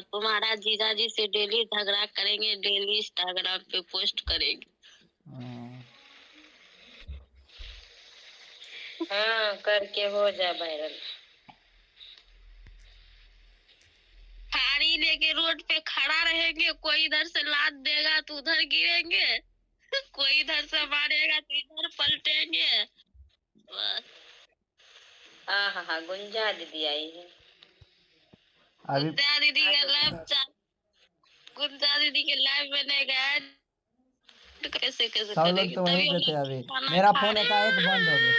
तुम्हारा जीजा जी से डेली झगड़ा करेंगे, डेली इंस्टाग्राम पे पोस्ट करेंगे। हाँ करके हो जा वायरल। थारी लेके रोड पे खड़ा रहेंगे, कोई इधर से लात देगा तो उधर गिरेंगे, कोई इधर से मारेगा तो इधर पलटेंगे। बस। हाँ गुंजा दीदी आई है। गुंजा दीदी का लाइव गुंजा दीदी के लाइव में नहीं गया तो कैसे कैसे सब लोग करेगी? तो वहीं तभी पे थे हम अभी। खाना मेरा खा फोन एकाएक बंद हो गया।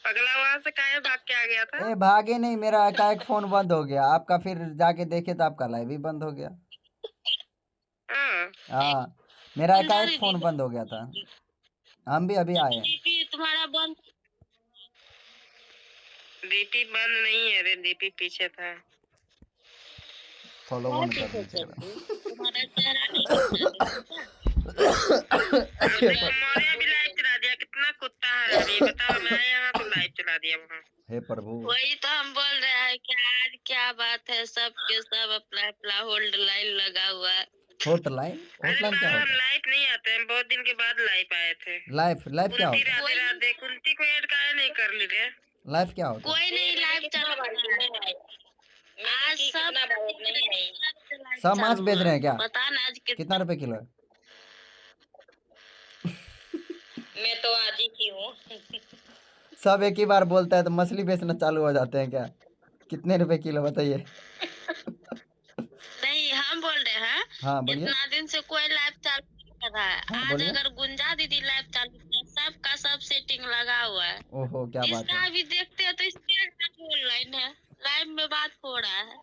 अगला वहां से काहे भाग के आ गया था? ए भागे नहीं, मेरा एकाएक फोन बंद हो गया। आपका फिर जाके देखे तो आपका लाइव भी बंद हो गया। हाँ मेरा एकाएक फोन बंद हो गया था। हम भी अभी आए। डीपी तुम्हारा बंद? डीपी बंद नहीं है रे, डीपी पीछे था। फॉलो वन कर लीजिए। तुम्हारा चेहरा नहीं हमारे भी लाइव चला दिया। कितना कुत्ता है अभी बताओ। मैं यहाँ तो लाइव चला दिया वहाँ। हे प्रभु, वही तो हम बोल रहे हैं कि आज क्या बात है, सबके सब अपना अपना होल्ड लाइन लगा हुआ है। हॉटलाइन? हॉटलाइन क्या हम होता है? लाइव नहीं आते हैं, बहुत दिन के बाद लाइव आए थे। लाइव क्या होता है? राधे राधे। कुंती को ऐड काहे नहीं कर ली रे? लाइव क्या होता है? कोई नहीं लाइव चल रहा है आज। सब मांस बेच रहे हैं क्या? पता ना आज कितना रुपए किलो है? मैं तो आज ही की हूँ। सब एक ही बार बोलता है तो मछली बेचना चालू हो जाते हैं क्या? कितने रुपए किलो बताइए? नहीं हम बोल रहे हैं। हाँ बोलिए। इतना दिन से कोई लाइव चालू नहीं कर रहा है। हाँ, आज बोलिए। अगर गुंजा दीदी लाइव चालू किया, सबका सब सेटिंग लगा हुआ है। ओहो क्या बात इसका है। अभी देखते हैं तो इसके ऑनलाइन है, लाइव में बात हो रहा है।